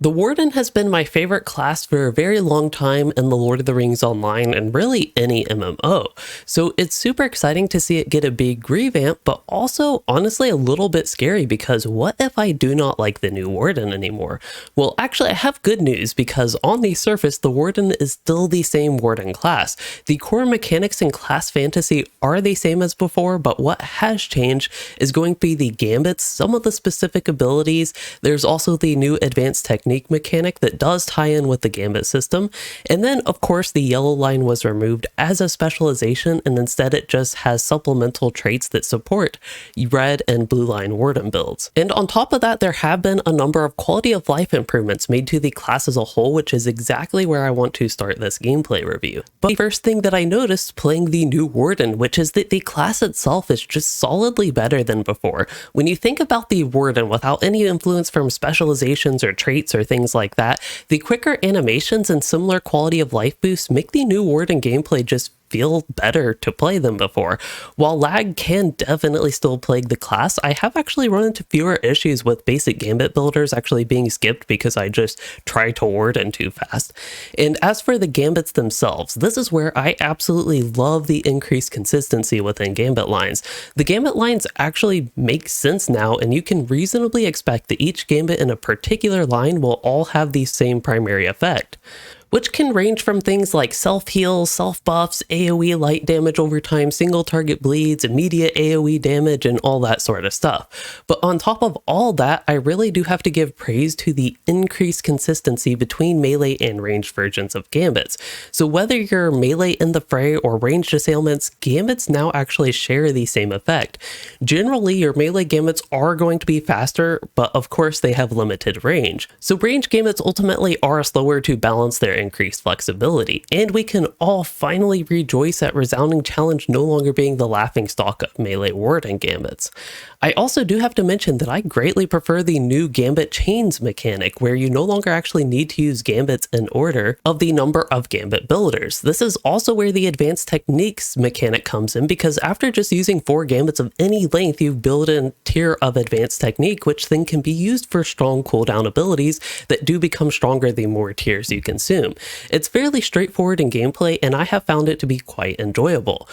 The Warden has been my favorite class for a very long time in the Lord of the Rings Online and really any MMO. So it's super exciting to see it get a big revamp, but also honestly a little bit scary because what if I do not like the new Warden anymore? Well, actually I have good news because on the surface the Warden is still the same Warden class. The core mechanics in class fantasy are the same as before, but what has changed is going to be the gambits, some of the specific abilities. There's also the new advanced technique mechanic that does tie in with the gambit system, and then of course the yellow line was removed as a specialization and instead it just has supplemental traits that support red and blue line warden builds. And on top of that, there have been a number of quality of life improvements made to the class as a whole, which is exactly where I want to start this gameplay review. But the first thing that I noticed playing the new Warden, which is that the class itself is just solidly better than before. When you think about the Warden without any influence from specializations or traits or things like that, the quicker animations and similar quality of life boosts make the new Warden gameplay just feel better to play than before. While lag can definitely still plague the class, I have actually run into fewer issues with basic gambit builders actually being skipped because I just try to warden too fast. And as for the gambits themselves, this is where I absolutely love the increased consistency within gambit lines. The gambit lines actually make sense now, and you can reasonably expect that each gambit in a particular line will all have the same primary effect, which can range from things like self-heal, self-buffs, AoE light damage over time, single target bleeds, immediate AoE damage, and all that sort of stuff. But on top of all that, I really do have to give praise to the increased consistency between melee and ranged versions of gambits. So whether you're melee in the fray or ranged assailments, gambits now actually share the same effect. Generally, your melee gambits are going to be faster, but of course they have limited range. So ranged gambits ultimately are slower to balance their increased flexibility, and we can all finally rejoice at Resounding Challenge no longer being the laughingstock of melee warden gambits. I also do have to mention that I greatly prefer the new gambit chains mechanic, where you no longer actually need to use gambits in order of the number of gambit builders. This is also where the advanced techniques mechanic comes in, because after just using 4 gambits of any length, you build a tier of advanced technique, which then can be used for strong cooldown abilities that do become stronger the more tiers you consume. It's fairly straightforward in gameplay, and I have found it to be quite enjoyable.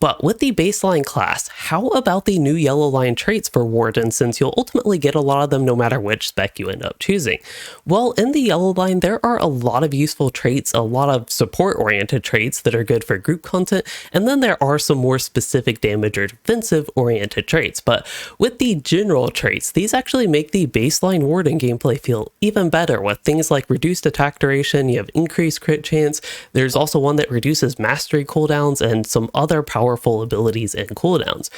But with the baseline class, how about the new yellow line traits for Warden, since you'll ultimately get a lot of them no matter which spec you end up choosing? Well, in the yellow line, there are a lot of useful traits, a lot of support-oriented traits that are good for group content, and then there are some more specific damage or defensive-oriented traits. But with the general traits, these actually make the baseline Warden gameplay feel even better, with things like reduced attack duration, you have increased crit chance, there's also one that reduces mastery cooldowns, and some other powerful abilities and cooldowns.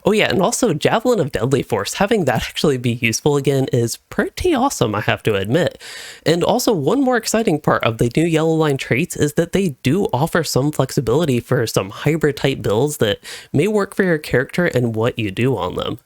Oh yeah, and also Javelin of Deadly Force, having that actually be useful again is pretty awesome, I have to admit. And also one more exciting part of the new yellow line traits is that they do offer some flexibility for some hybrid type builds that may work for your character and what you do on them.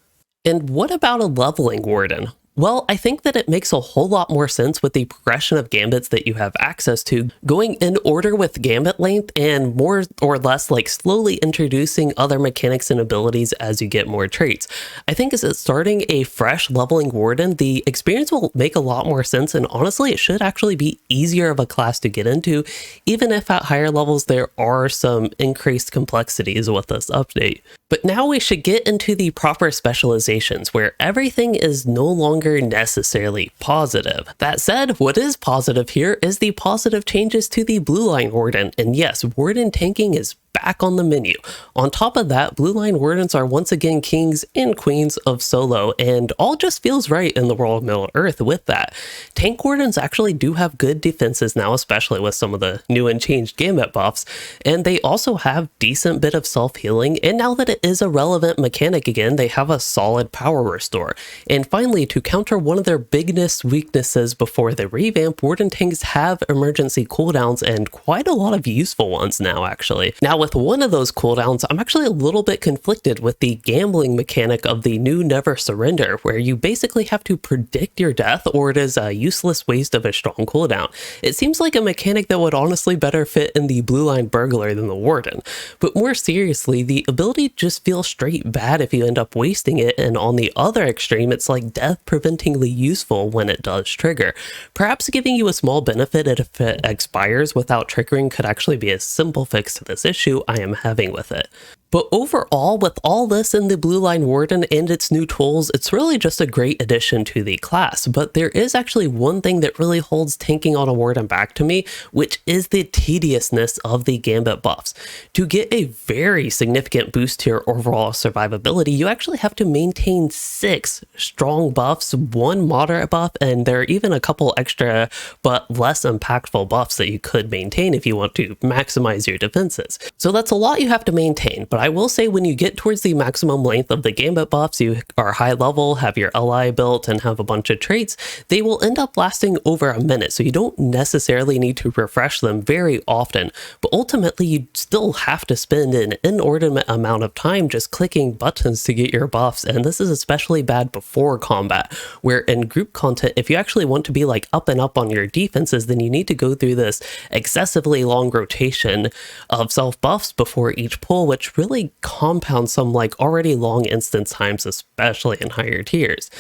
And what about a leveling Warden? Well, I think that it makes a whole lot more sense with the progression of gambits that you have access to, going in order with gambit length and more or less like slowly introducing other mechanics and abilities as you get more traits. I think as it's starting a fresh leveling Warden, the experience will make a lot more sense, and honestly it should actually be easier of a class to get into, even if at higher levels there are some increased complexities with this update. But now we should get into the proper specializations, where everything is no longer necessarily positive. That said, what is positive here is the positive changes to the blue line Warden, and yes, Warden tanking is back on the menu. On top of that, blue line Wardens are once again kings and queens of solo, and all just feels right in the world of Middle Earth with that. Tank Wardens actually do have good defenses now, especially with some of the new and changed gambit buffs, and they also have decent bit of self-healing, and now that it is a relevant mechanic again, they have a solid power restore. And finally, to counter one of their biggest weaknesses before the revamp, Warden tanks have emergency cooldowns, and quite a lot of useful ones now actually. Now with one of those cooldowns, I'm actually a little bit conflicted with the gambling mechanic of the new Never Surrender, where you basically have to predict your death or it is a useless waste of a strong cooldown. It seems like a mechanic that would honestly better fit in the Blue Line Burglar than the Warden. But more seriously, the ability just feels straight bad if you end up wasting it, and on the other extreme, it's like death preventingly useful when it does trigger. Perhaps giving you a small benefit if it expires without triggering could actually be a simple fix to this issue I am having with it. But overall, with all this in the Blue Line Warden and its new tools, it's really just a great addition to the class. But there is actually one thing that really holds tanking on a Warden back to me, which is the tediousness of the Gambit buffs. To get a very significant boost to your overall survivability, you actually have to maintain 6 strong buffs, 1 moderate buff, and there are even a couple extra but less impactful buffs that you could maintain if you want to maximize your defenses. So that's a lot you have to maintain, but I will say when you get towards the maximum length of the Gambit buffs, you are high level, have your ally built, and have a bunch of traits, they will end up lasting over a minute, so you don't necessarily need to refresh them very often, but ultimately you still have to spend an inordinate amount of time just clicking buttons to get your buffs, and this is especially bad before combat, where in group content, if you actually want to be like up and up on your defenses, then you need to go through this excessively long rotation of self buffs before each pull, which really compounds some like already long instance times, especially in higher tiers.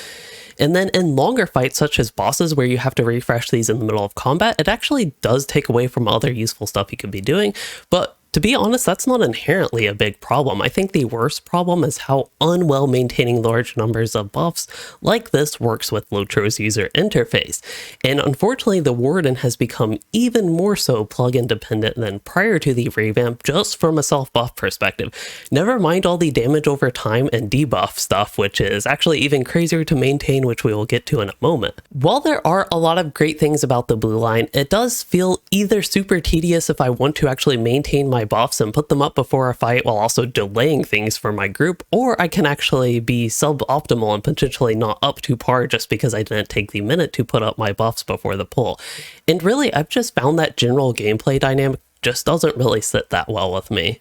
And then in longer fights such as bosses where you have to refresh these in the middle of combat, it actually does take away from other useful stuff you could be doing, but to be honest, that's not inherently a big problem. I think the worst problem is how unwell maintaining large numbers of buffs like this works with LOTRO's user interface. And unfortunately, the Warden has become even more so plugin dependent than prior to the revamp, just from a self-buff perspective. Never mind all the damage over time and debuff stuff, which is actually even crazier to maintain, which we will get to in a moment. While there are a lot of great things about the Blue Line, it does feel either super tedious if I want to actually maintain my buffs and put them up before a fight while also delaying things for my group, or I can actually be suboptimal and potentially not up to par just because I didn't take the minute to put up my buffs before the pull. And really, I've just found that general gameplay dynamic just doesn't really sit that well with me.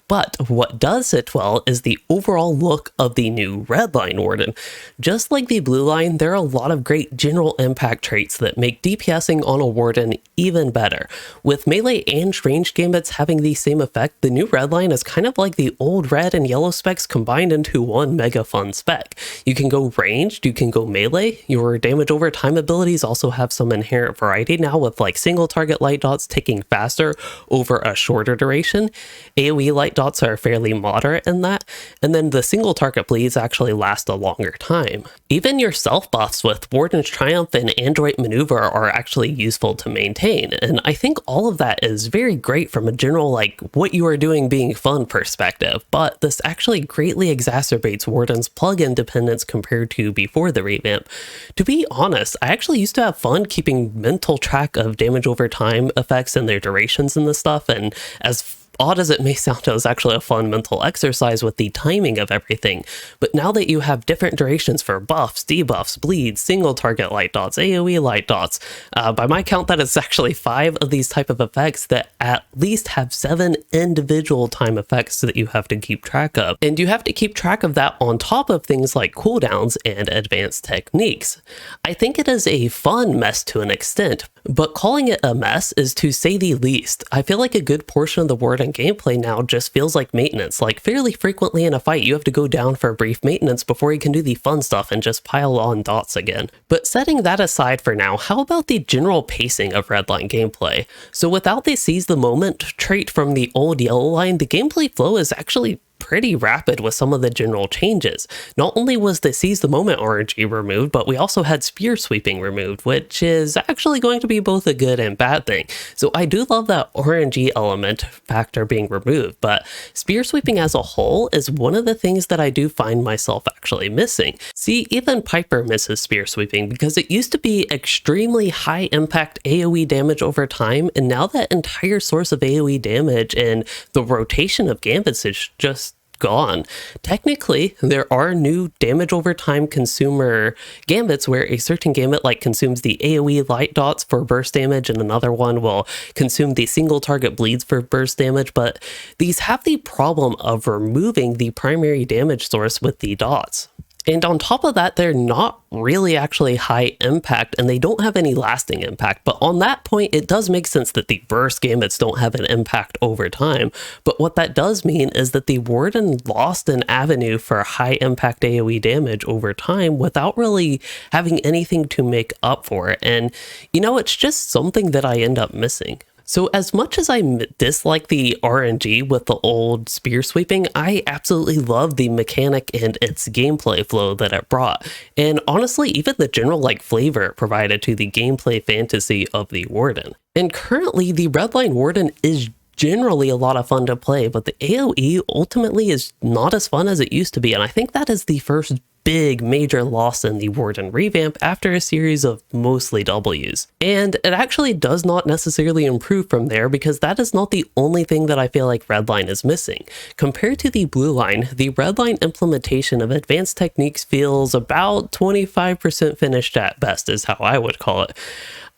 But what does sit well is the overall look of the new Red Line Warden. Just like the Blue Line, there are a lot of great general impact traits that make DPSing on a Warden even better. With melee and ranged gambits having the same effect, the new Red Line is kind of like the old red and yellow specs combined into one mega fun spec. You can go ranged, you can go melee, your damage over time abilities also have some inherent variety now with like single target light dots ticking faster over a shorter duration. AoE light dots are fairly moderate in that, and then the single target bleeds actually last a longer time. Even your self buffs with Warden's Triumph and Android Maneuver are actually useful to maintain, and I think all of that is very great from a general like what you are doing being fun perspective, but this actually greatly exacerbates Warden's plugin dependence compared to before the revamp. To be honest, I actually used to have fun keeping mental track of damage over time effects and their durations and this stuff, and as odd as it may sound, it was actually a fun mental exercise with the timing of everything. But now that you have different durations for buffs, debuffs, bleeds, single target light dots, AoE light dots, by my count that is actually 5 of these type of effects that at least have 7 individual time effects that you have to keep track of. And you have to keep track of that on top of things like cooldowns and advanced techniques. I think it is a fun mess to an extent, but calling it a mess is to say the least. I feel like a good portion of the Warden gameplay now just feels like maintenance. Like fairly frequently in a fight, you have to go down for a brief maintenance before you can do the fun stuff and just pile on dots again. But setting that aside for now, how about the general pacing of Redline gameplay? So without the seize the moment trait from the old Yellow Line, the gameplay flow is actually pretty rapid with some of the general changes. Not only was the seize the moment RNG removed, but we also had spear sweeping removed, which is actually going to be both a good and bad thing. So I do love that RNG element factor being removed, but spear sweeping as a whole is one of the things that I do find myself actually missing. See, even Piper misses spear sweeping because it used to be extremely high impact AoE damage over time, and now that entire source of AoE damage and the rotation of gambits is just gone. Technically, there are new damage over time consumer gambits where a certain gambit like consumes the AoE light dots for burst damage and another one will consume the single target bleeds for burst damage, but these have the problem of removing the primary damage source with the dots. And on top of that, they're not really actually high impact and they don't have any lasting impact. But on that point, it does make sense that the burst gambits don't have an impact over time. But what that does mean is that the Warden lost an avenue for high impact AoE damage over time without really having anything to make up for it. And you know, it's just something that I end up missing. So as much as I dislike the RNG with the old spear sweeping, I absolutely love the mechanic and its gameplay flow that it brought. And honestly, even the general flavor it provided to the gameplay fantasy of the Warden. And currently the Redline Warden is generally a lot of fun to play, but the AoE ultimately is not as fun as it used to be. And I think that is the first big major loss in the Warden Revamp after a series of mostly W's. And it actually does not necessarily improve from there because that is not the only thing that I feel like Redline is missing. Compared to the Blue Line, the Redline implementation of advanced techniques feels about 25% finished at best is how I would call it.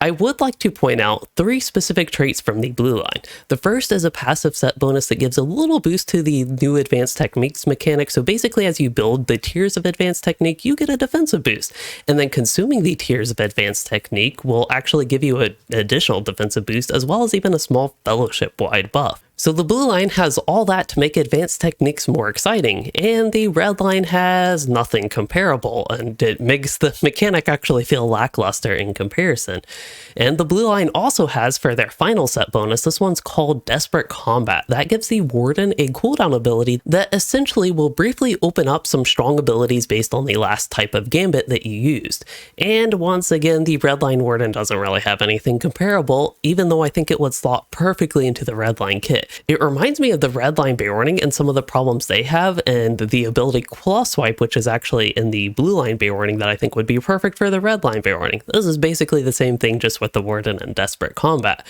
I would like to point out 3 specific traits from the Blue Line. The first is a passive set bonus that gives a little boost to the new advanced techniques mechanic. So basically as you build the tiers of advanced technique, you get a defensive boost. And then consuming the tiers of advanced technique will actually give you an additional defensive boost as well as even a small fellowship-wide buff. So the Blue Line has all that to make advanced techniques more exciting, and the Red Line has nothing comparable, and it makes the mechanic actually feel lackluster in comparison. And the Blue Line also has, for their final set bonus, this one's called Desperate Combat. That gives the Warden a cooldown ability that essentially will briefly open up some strong abilities based on the last type of gambit that you used. And once again, the Red Line Warden doesn't really have anything comparable, even though I think it would slot perfectly into the Red Line kit. It reminds me of the Redline Beorning and some of the problems they have, and the ability Claw Swipe, which is actually in the Blue Line Beorning that I think would be perfect for the Redline Beorning. This is basically the same thing just with the Warden and Desperate Combat.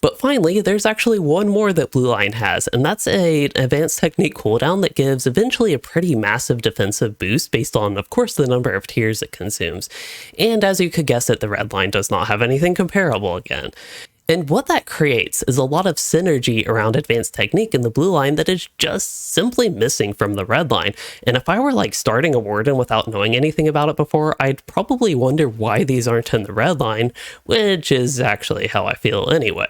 But finally, there's actually one more that Blue Line has, and that's an advanced technique cooldown that gives eventually a pretty massive defensive boost based on, of course, the number of tiers it consumes. And as you could guess it, the Red Line does not have anything comparable again. And what that creates is a lot of synergy around advanced technique in the Blue Line that is just simply missing from the Red Line. And if I were starting a Warden without knowing anything about it before, I'd probably wonder why these aren't in the Red Line, which is actually how I feel anyway.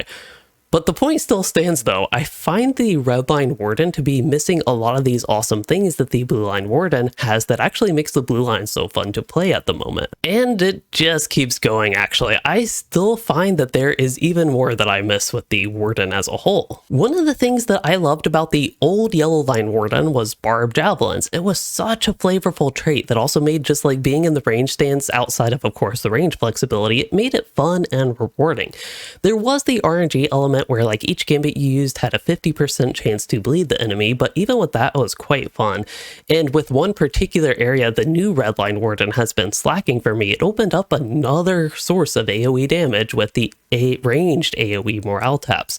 But the point still stands though. I find the Redline Warden to be missing a lot of these awesome things that the Blue Line Warden has that actually makes the Blue Line so fun to play at the moment. And it just keeps going actually. I still find that there is even more that I miss with the Warden as a whole. One of the things that I loved about the old Yellow Line Warden was Barbed Javelins. It was such a flavorful trait that also made just being in the range stance outside of course the range flexibility, it made it fun and rewarding. There was the RNG element where each gambit you used had a 50% chance to bleed the enemy, but even with that it was quite fun. And with one particular area the new Redline Warden has been slacking for me, it opened up another source of AoE damage with the ranged AoE morale taps.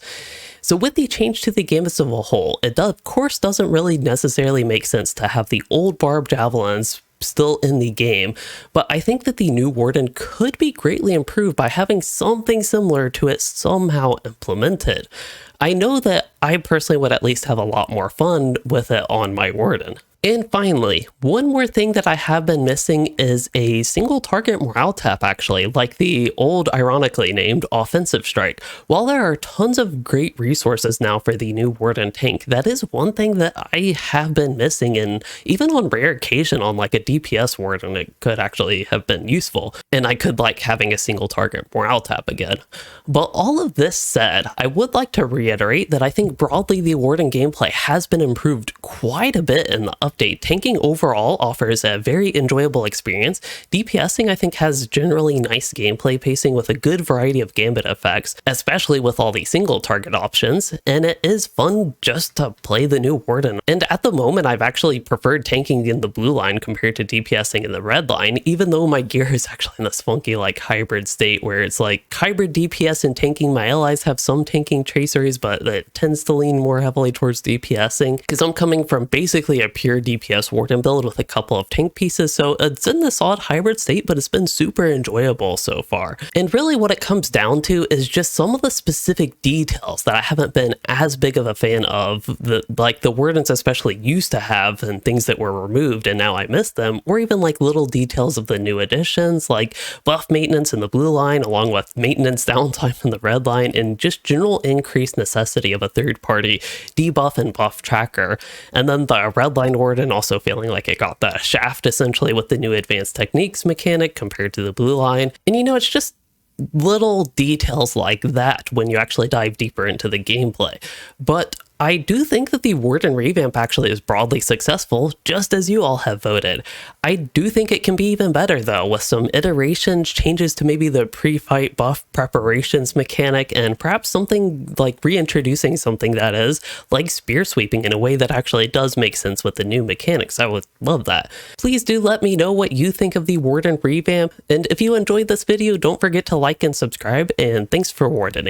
So with the change to the gambits of a whole, it of course doesn't really necessarily make sense to have the old Barbed Javelins still in the game, but I think that the new Warden could be greatly improved by having something similar to it somehow implemented. I know that I personally would at least have a lot more fun with it on my Warden. And finally, one more thing that I have been missing is a single target morale tap actually, like the old ironically named Offensive Strike. While there are tons of great resources now for the new Warden tank, that is one thing that I have been missing, and even on rare occasion on a DPS Warden it could actually have been useful, and I could like having a single target morale tap again. But all of this said, I would like to reiterate that I think broadly the Warden gameplay has been improved quite a bit in the update, tanking overall offers a very enjoyable experience. DPSing, I think, has generally nice gameplay pacing with a good variety of gambit effects, especially with all the single target options, and it is fun just to play the new Warden. And at the moment, I've actually preferred tanking in the blue line compared to DPSing in the red line, even though my gear is actually in this funky like hybrid state where it's like hybrid DPS and tanking. My allies have some tanking traceries, but it tends to lean more heavily towards DPSing because I'm coming from basically a pure DPS Warden build with a couple of tank pieces, so it's in this odd hybrid state, but it's been super enjoyable so far. And really what it comes down to is just some of the specific details that I haven't been as big of a fan of, like the Wardens especially used to have, and things that were removed and now I miss them, or even like little details of the new additions like buff maintenance in the blue line along with maintenance downtime in the red line, and just general increased necessity of a third-party debuff and buff tracker. And then the red line Warden also feeling like it got the shaft essentially with the new advanced techniques mechanic compared to the blue line. And you know, it's just little details like that when you actually dive deeper into the gameplay. But I do think that the Warden Revamp actually is broadly successful, just as you all have voted. I do think it can be even better though, with some iterations, changes to maybe the pre-fight buff preparations mechanic, and perhaps something like reintroducing something that is like spear sweeping in a way that actually does make sense with the new mechanics. I would love that. Please do let me know what you think of the Warden Revamp, and if you enjoyed this video, don't forget to like and subscribe, and thanks for wardening.